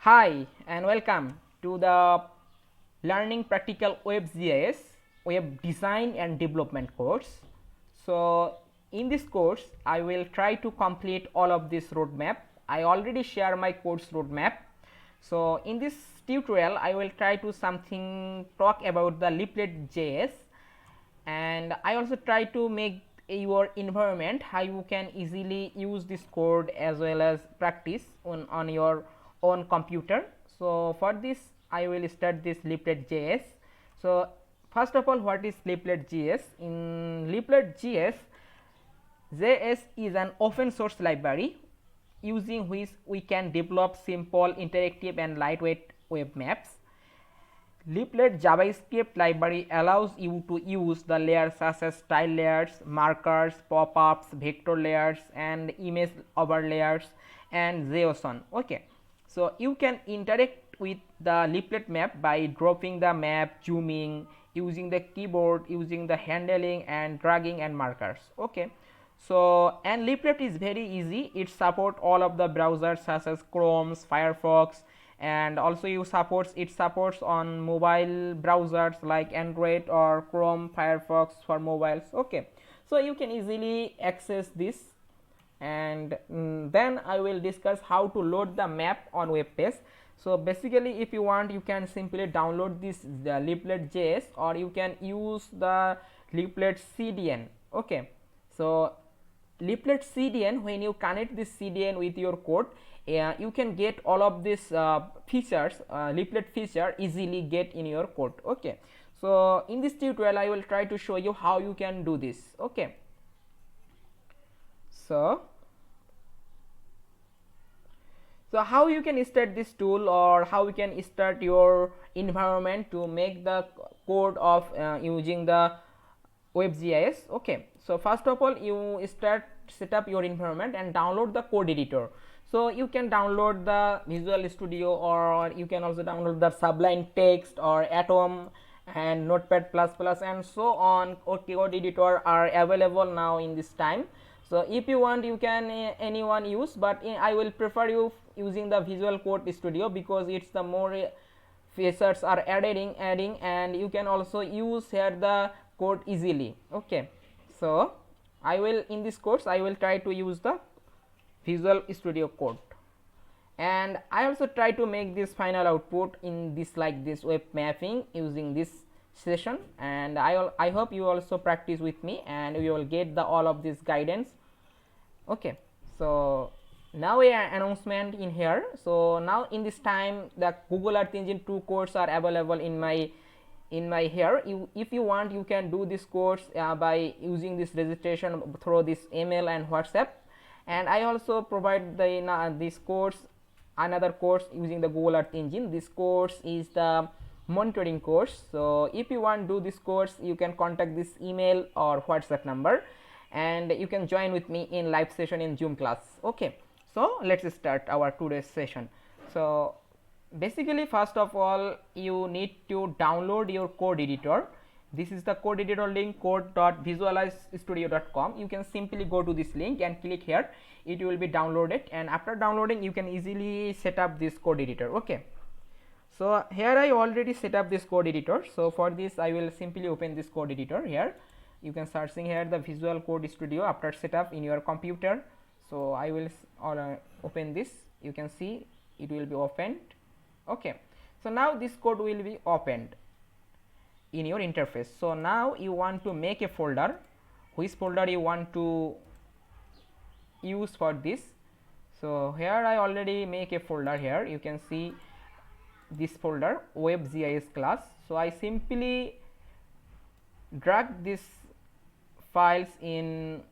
Hi and welcome to the Learning Practical Web GIS Web Design and Development course. So in this course I will try to complete all of this roadmap. I already share my course roadmap. So in this tutorial I will try to talk about the Leaflet JS, and I also try to make your environment how you can easily use this code as well as practice on your own computer. So for this I will start this Leaflet JS. So first of all, what is Leaflet JS? In Leaflet JS is an open source library using which we can develop simple, interactive and lightweight web maps. Leaflet JavaScript library allows you to use the layers such as style layers, markers, pop-ups, vector layers and image overlayers and JSON. Okay, so you can interact with the leaflet map by dropping the map, zooming, using the keyboard, using the handling and dragging and markers. Okay, so and leaflet is very easy. It supports all of the browsers such as Chrome, Firefox, and also it supports on mobile browsers like Android or Chrome, Firefox for mobiles. Okay, so you can easily access this, and then I will discuss how to load the map on web page. So basically if you want, you can simply download this the Leaflet JS, or you can use the Leaflet CDN. Okay, so Leaflet CDN, when you connect this CDN with your code, you can get all of these features, leaflet feature easily get in your code. Okay, so in this tutorial I will try to show you how you can do this. Okay, so how you can start this tool, or how you can start your environment to make the code of using the Web GIS. Okay, so first of all you set up your environment and download the code editor. So you can download the Visual Studio, or you can also download the Sublime Text or Atom and Notepad++ and so on. Code editor are available now in this time. So if you want, you can anyone use, but I will prefer you using the Visual Code Studio because it's the more features are adding, and you can also use here the code easily. Okay, so I will, in this course I will try to use the Visual Studio Code, and I also try to make this final output in this like this web mapping using this session, and I hope you also practice with me and you will get the all of this guidance. Okay, so now a announcement in here. So now in this time the Google Earth Engine 2 course are available in my here. If you want, you can do this course by using this registration through this email and WhatsApp, and I also provide the this course, another course using the Google Earth Engine. This course is the monitoring course. So if you want to do this course, you can contact this email or WhatsApp number, and you can join with me in live session in Zoom class. Okay, so let's start our today's session. So basically first of all you need to download your code editor. This is the code editor link, code.visualizestudio.com. You can simply go to this link and click here. It will be downloaded, and after downloading you can easily set up this code editor. Okay, so here I already set up this code editor. So for this I will simply open this code editor. Here you can searching here the Visual Code Studio after setup in your computer. So I will open this. You can see it will be opened. Okay, so now this code will be opened in your interface. So now you want to make a folder. Which folder you want to use for this? So here I already make a folder. Here you can see this folder, Web GIS class. So I simply drag these files in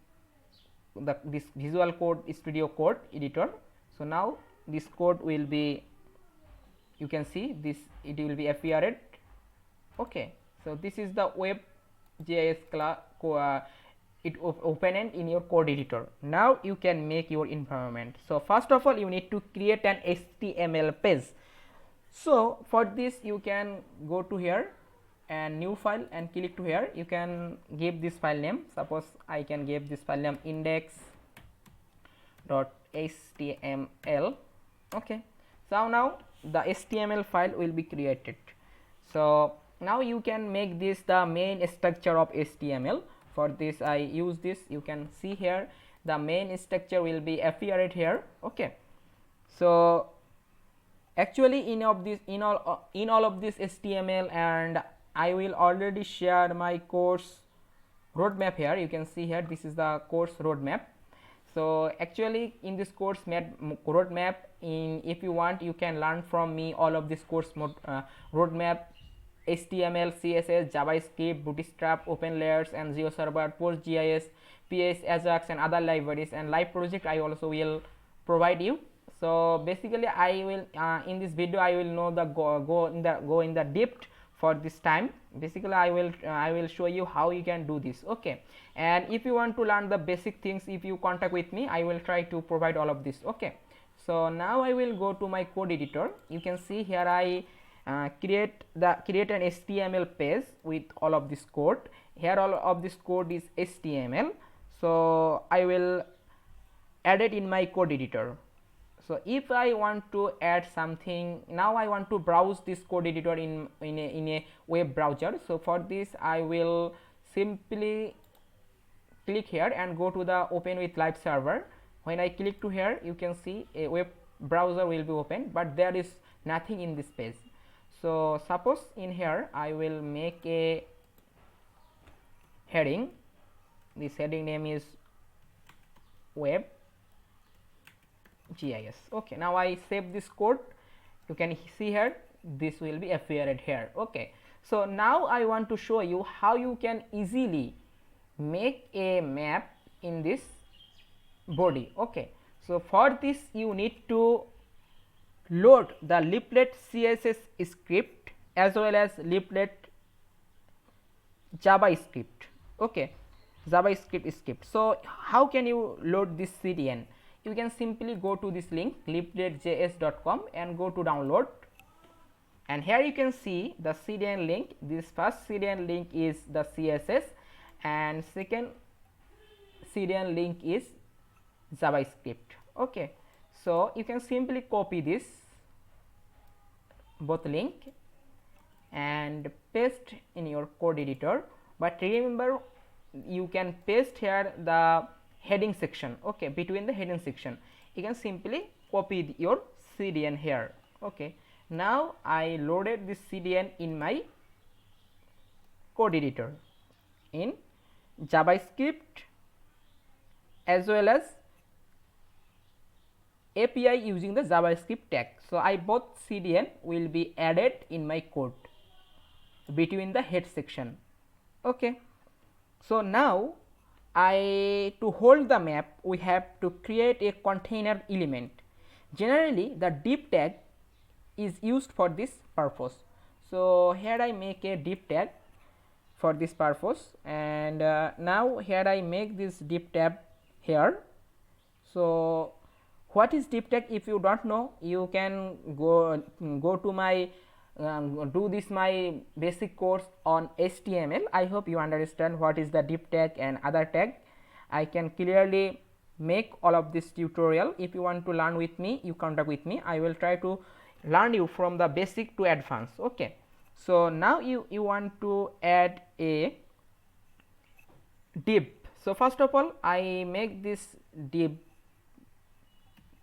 this Visual Code Studio code editor. So now this code will be, you can see this, it will be appeared. Okay, so this is the Web GIS class it opened in your code editor. Now you can make your environment. So first of all you need to create an HTML page. So for this you can go to here and new file and click to here. You can give this file name. Suppose I can give this file name index.html. Okay, So now the HTML file will be created. So now you can make this the main structure of HTML. For this I use this, you can see here the main structure will be appeared here. Okay, so actually in all of this HTML, and I will already share my course roadmap here. You can see here this is the course roadmap. So actually in this course roadmap, if you want you can learn from me all of this course roadmap: HTML, CSS, JavaScript, Bootstrap, Open Layers, and GeoServer, PostGIS, PS, Ajax, and other libraries, and live project I also will provide you. So basically I will in this video I will know the go in the depth for this time. Basically I will show you how you can do this. Okay, and if you want to learn the basic things, if you contact with me, I will try to provide all of this. Okay, so now I will go to my code editor. You can see here I create an HTML page with all of this code. Here all of this code is HTML, so I will add it in my code editor. So if I want to add something, now I want to browse this code editor in a web browser. So for this I will simply click here and go to the open with live server. When I click to here, you can see a web browser will be open, but there is nothing in this page. So suppose in here I will make a heading. This heading name is Web GIS. Okay, now I save this code. You can see here this will be appeared here. Okay, so now I want to show you how you can easily make a map in this body. Okay, so for this you need to load the Leaflet CSS script as well as Leaflet JavaScript. Okay, JavaScript script. So how can you load this CDN? You can simply go to this link leafletjs.com and go to download, and here you can see the CDN link. This first CDN link is the CSS and second CDN link is JavaScript. Okay, so you can simply copy this both link and paste in your code editor, but remember you can paste here the heading section. Okay, between the heading section you can simply copy your CDN here. Okay, now I loaded this CDN in my code editor in JavaScript as well as API using the JavaScript tag. So I both CDN will be added in my code between the head section. Okay, so now to hold the map we have to create a container element. Generally the div tag is used for this purpose. So here I make a div tag for this purpose, and now here I make this div tab here. So what is div tag? If you don't know, you can go to my do this my basic course on HTML. I hope you understand what is the div tag and other tag. I can clearly make all of this tutorial. If you want to learn with me, you contact with me. I will try to learn you from the basic to advanced. Okay, so now you want to add a div. So first of all I make this div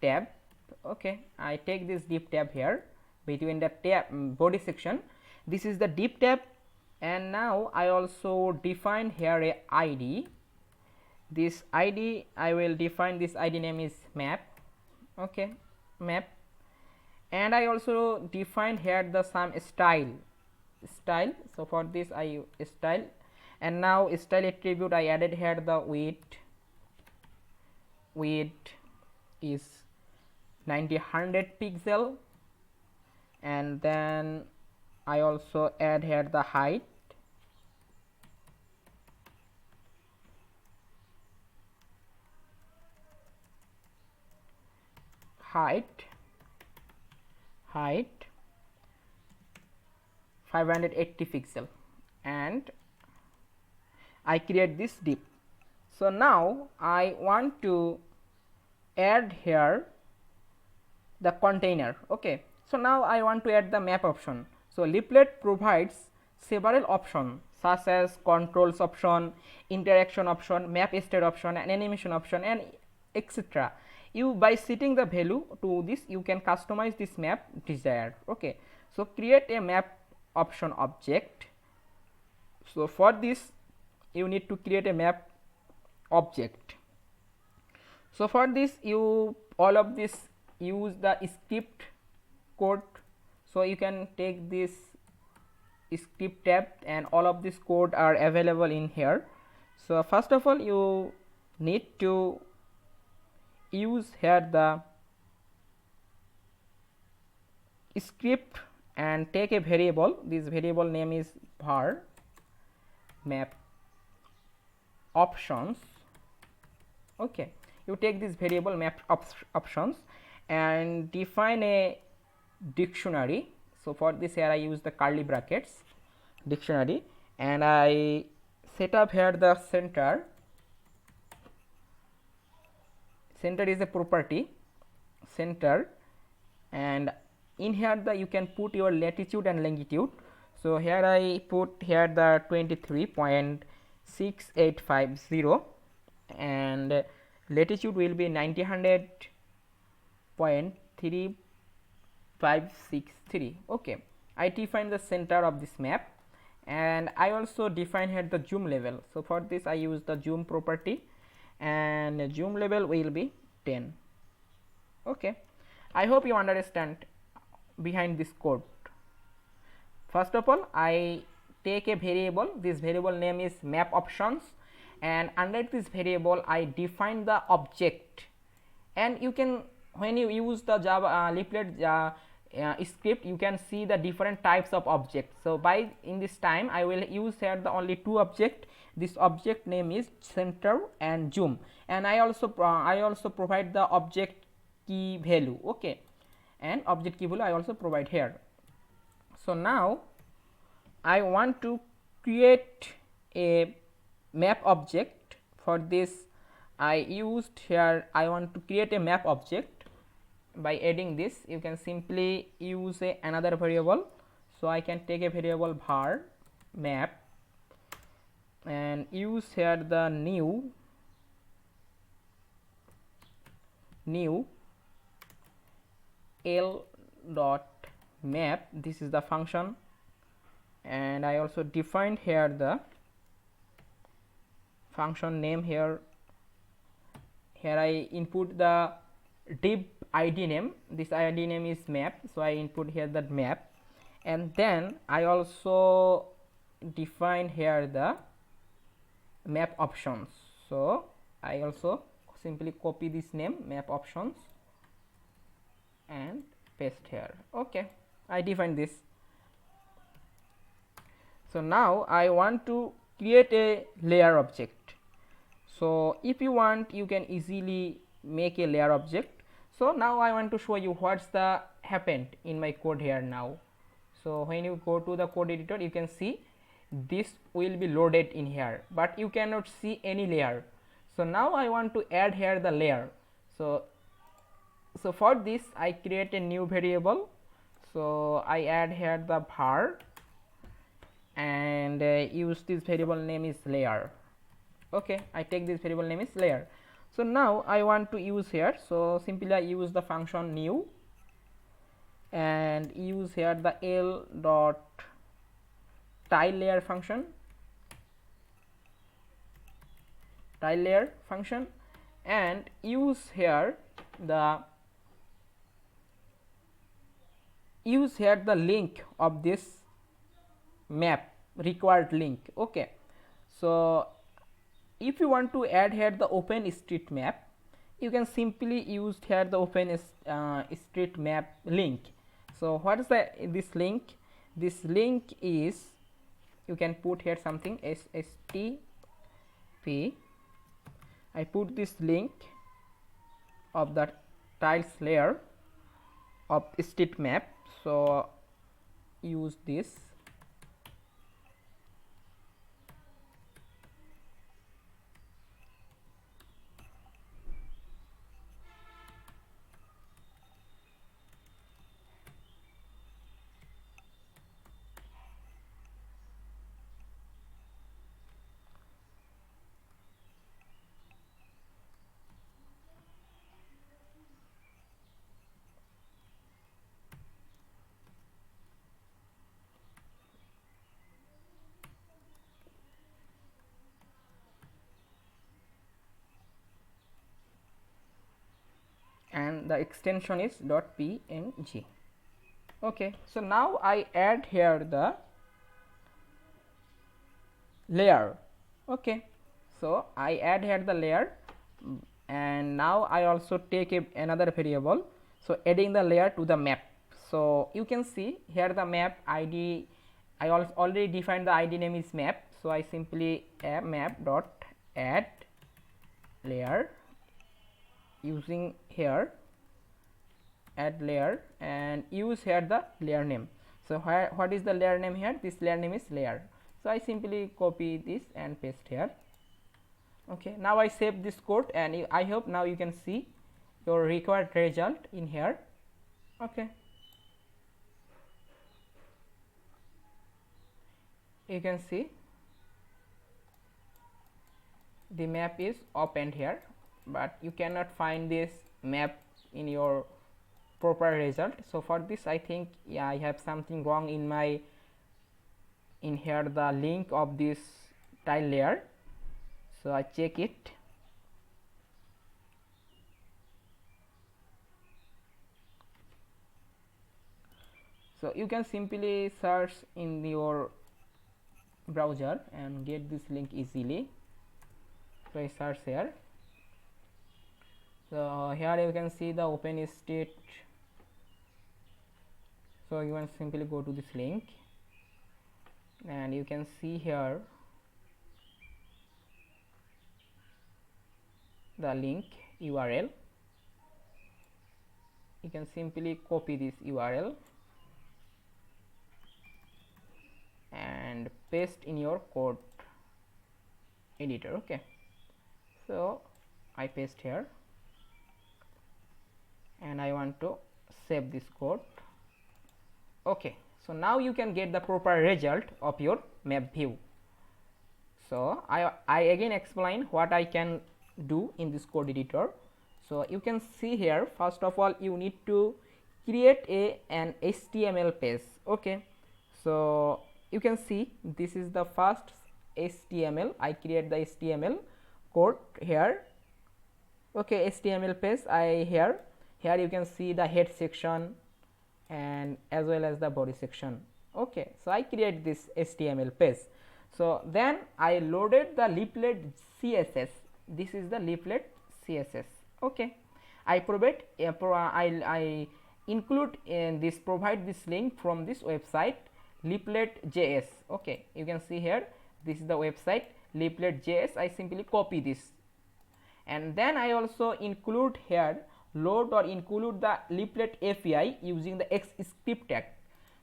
tab. Okay, I take this div tab here between the tab body section. This is the div tab, and now I also define here a ID. This ID I will define, this ID name is map. Okay, map, and I also define here the some style. So for this I use style, and now style attribute I added here the width is 100 pixel, and then I also add here the height height 580 pixel, and I create this div. So now I want to add here the container. Okay, so now I want to add the map option. So leaflet provides several options such as controls option, interaction option, map state option, and animation option, and etc. You, by setting the value to this, you can customize this map desired. Okay, so create a map option object. So for this you need to create a map object. So for this, you all of this use the script code. So you can take this script tab, and all of this code are available in here. So first of all, you need to use here the script and take a variable. This variable name is var map options. Okay, you take this variable map options and define a dictionary. So for this, here I use the curly brackets dictionary, and I set up here the center. Center is a property, center, and in here the you can put your latitude and longitude. So here I put here the 23.6850, and latitude will be 90.3563. Okay, I define the center of this map, and I also define here the zoom level. So for this I use the zoom property, and zoom level will be 10. Okay, I hope you understand behind this code. First of all, I take a variable. This variable name is map options, and under this variable I define the object. And you can, when you use the Java leaflet script, you can see the different types of objects. So by in this time I will use here the only two object. This object name is center and zoom, and I also provide the object key value. Okay, and object key value I also provide here. So now I want to create a map object. For this I used here, I want to create a map object. By adding this, you can simply use another variable. So I can take a variable var map and use here the new l dot map. This is the function, and I also defined here the function name. Here I input the div id name. This id name is map, so I input here that map, and then I also define here the map options. So I also simply copy this name map options and paste here. Okay, I define this. So now I want to create a layer object. So if you want, you can easily make a layer object. So now I want to show you what's the happened in my code here now. So when you go to the code editor, you can see this will be loaded in here, but you cannot see any layer. So now I want to add here the layer. So for this I create a new variable. So I add here the var and use this variable name is layer. Okay, I take this variable name is layer. So now I want to use here, so simply I use the function new and use here the l dot tile layer function, and use here the link of this map, required link. Okay, so if you want to add here the OpenStreetMap, you can simply use here the OpenStreetMap link. So what is this link? This link is, you can put here something SSTP. I put this link of the tiles layer of street map. So use this. and the extension is .png. Okay, so now I add here the layer. Okay, so I add here the layer, and now I also take another variable, so adding the layer to the map. So you can see here the map id, I already defined the id name is map, so I simply add map dot add layer using here add layer and use here the layer name. So what is the layer name here? This layer name is layer. So I simply copy this and paste here. Okay, now I save this code, and I hope now you can see your required result in here. Okay, you can see the map is opened here, but you cannot find this map in your proper result. So for this I think, yeah, I have something wrong in my here the link of this tile layer. So I check it. So you can simply search in your browser and get this link easily. So I search here. So here you can see the open state. So you can simply go to this link, and you can see here the link URL. You can simply copy this URL and paste in your code editor. Okay, so I paste here, and I want to save this code. Okay, so now you can get the proper result of your map view. So I again explain what I can do in this code editor. So you can see here, first of all you need to create an HTML page. Okay, so you can see this is the first HTML. I create the HTML code here. Okay, HTML page here you can see the head section and as well as the body section. Okay, so I create this HTML page. So then I loaded the leaflet CSS. This is the leaflet CSS. Okay, I provide I include in this, provide this link from this website Leaflet JS. Okay, you can see here this is the website Leaflet JS. I simply copy this, and then I also include here load or include the Leaflet API using the X script tag.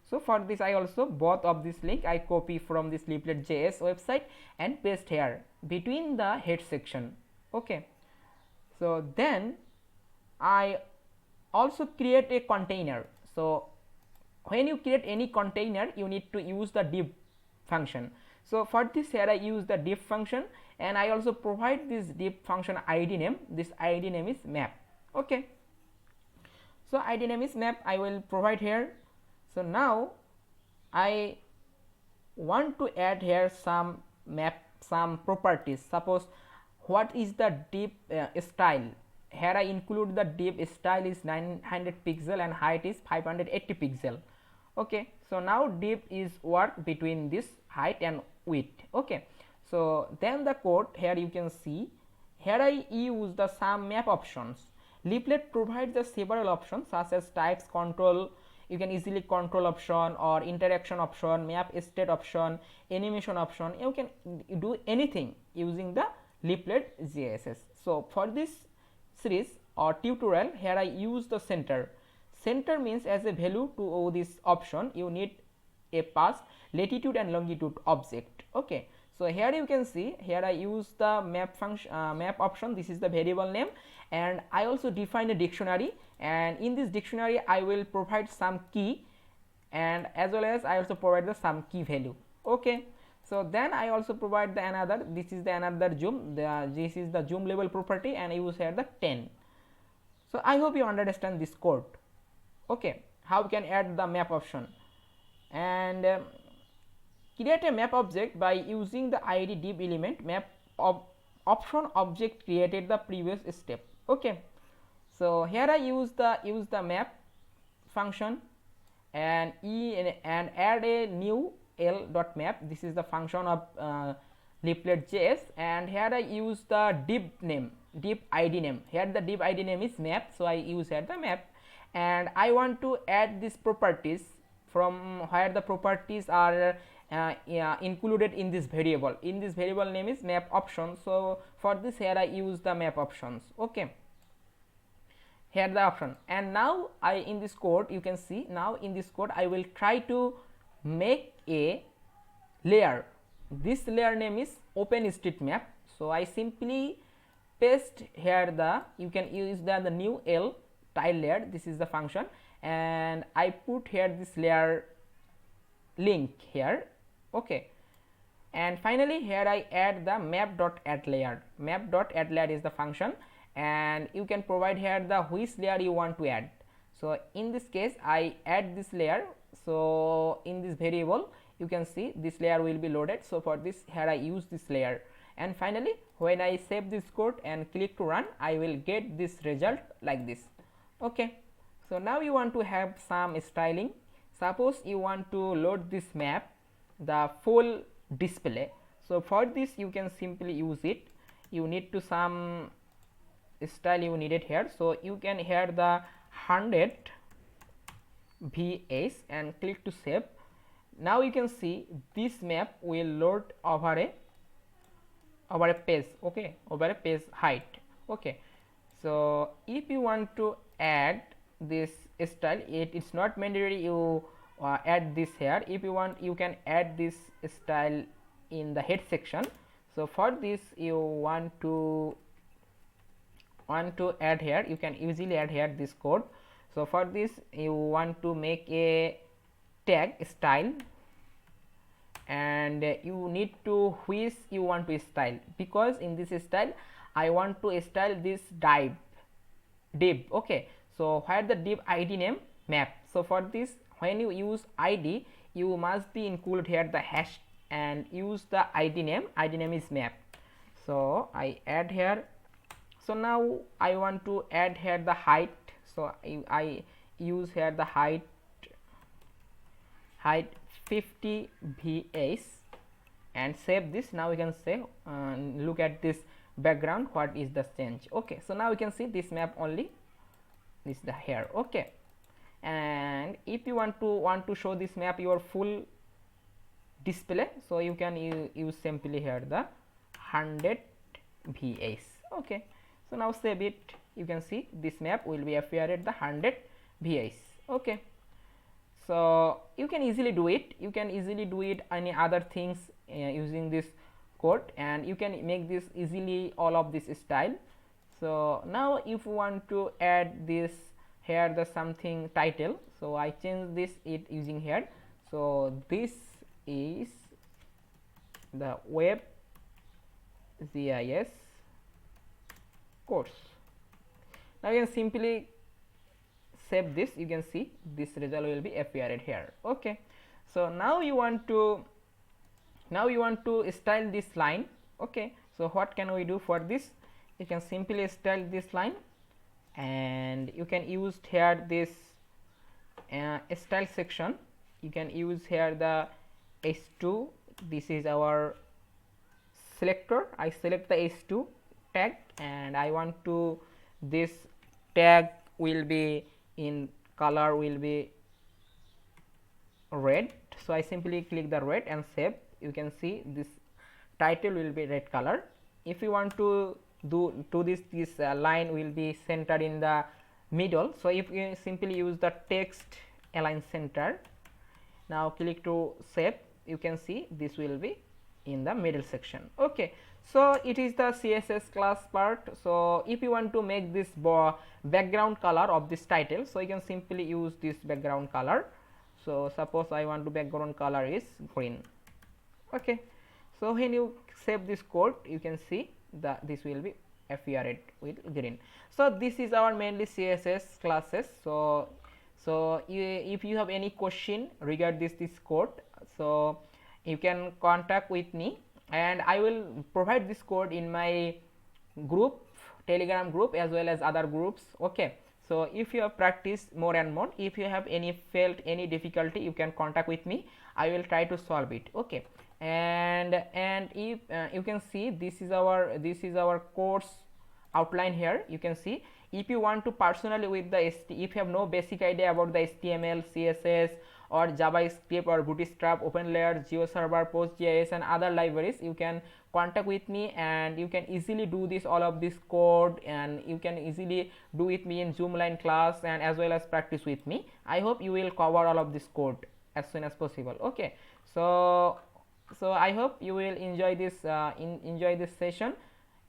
So for this I also both of this link I copy from this Leaflet JS website and paste here between the head section. Okay, so then I also create a container. So when you create any container you need to use the div function. So for this here I use the div function, and I also provide this div function id name. This id name is map. Okay, so id name is map I will provide here. So now I want to add here some map, some properties. Suppose what is the div style. Here I include the div style is 900 pixel and height is 580 pixel. Okay, so now div is work between this height and width. Okay, so then the code here you can see here I use the some map options. Leaflet provides the several options such as types, control, you can easily control option or interaction option, map state option, animation option. You can do anything using the Leaflet JS. So for this series or tutorial here I use the center. Center means as a value to this option you need a past latitude and longitude object. Okay, so here you can see here I use the map function map option. This is the variable name, and I also define a dictionary, and in this dictionary I will provide some key, and as well as I also provide the some key value. Okay, so then I also provide the another, this is the another zoom, this is the zoom level property, and I use here the 10. So I hope you understand this code. Okay, how we can add the map option and create a map object by using the id div element map of option object created the previous step. Okay, So here I use the map function and and add a new l.map. This is the function of Leaflet.js, and here I use the div id name. Here the div id name is map, so I use here the map, and I want to add these properties from where the properties are included in this variable. In this variable name is map option. So for this, here I use the map options. Okay, here the option, and now in this code you can see, now in this code I will try to make a layer. This layer name is OpenStreetMap. So I simply paste here you can use the new L tile layer. This is the function, and I put here this layer link here. Okay, and finally here I add the map.addLayer. Map.addLayer is the function, and you can provide here the which layer you want to add. So in this case I add this layer. So in this variable you can see this layer will be loaded. So for this, here I use this layer, and finally when I save this code and click to run, I will get this result like this. Okay, so now you want to have some styling. Suppose you want to load this map the full display. So for this you can simply use it. You need to some style you needed here. So you can here the 100 VS and click to save. Now you can see this map will load over a page. Okay, over a page height. Okay, so if you want to add this style, it's not mandatory you add this here. If you want, you can add this style in the head section. So for this you want to add here, you can easily add here this code. So for this you want to make a tag style, and you need to which you want to style, because in this style I want to style this div. Okay, so where the div id name map. So for this, when you use id, you must be include here the hash and use the id name. Id name is map. So I add here. So now I want to add here the height. So I use here the height 50 VS and save this. Now we can say look at this background, what is the change. Okay, so now we can see this map only is the here. Okay, and if you want to show this map your full display, so you can use simply here the 100 VS. Okay, so now save it. You can see this map will be appear at the 100 VS. Okay, so you can easily do it. You can easily do it any other things using this code, and you can make this easily all of this style. So now if you want to add this here the something title, so I change this it using here. So this is the Web GIS course. Now you can simply save this. You can see this result will be appeared here. Okay, so now you want to style this line. Okay, so what can we do for this? You can simply style this line, and you can use here this style section. You can use here the h2. This is our selector. I select the h2 tag, and I want to this tag will be in color will be red. So I simply click the red and save. You can see this title will be red color. If you want to do this line will be centered in the middle. So if you simply use the text align center, now click to save, you can see this will be in the middle section. Okay, so it is the CSS class part. So if you want to make this background color of this title, so you can simply use this background color. So suppose I want to background color is green. Okay, so when you save this code, you can see that this will be appeared with green. So this is our mainly CSS classes. So if you have any question regarding this code, so you can contact with me, and I will provide this code in my group Telegram group as well as other groups. Okay, so if you have practiced more and more, if you have felt any difficulty, you can contact with me. I will try to solve it. Okay, and if you can see, this is our course outline here. You can see, if you want to personally with the if you have no basic idea about the HTML, CSS or JavaScript or Bootstrap, OpenLayer, GeoServer, PostGIS and other libraries, you can contact with me and you can easily do this all of this code, and you can easily do with me in Zoomline class and as well as practice with me. I hope you will cover all of this code as soon as possible. Okay, so I hope you will enjoy this enjoy this session.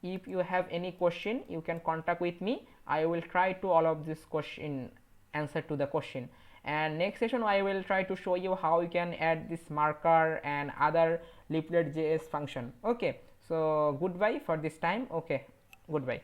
If you have any question, you can contact with me. I will try to all of this question answer to the question, and next session I will try to show you how you can add this marker and other Leaflet JS function. Okay, so goodbye for this time. Okay, goodbye.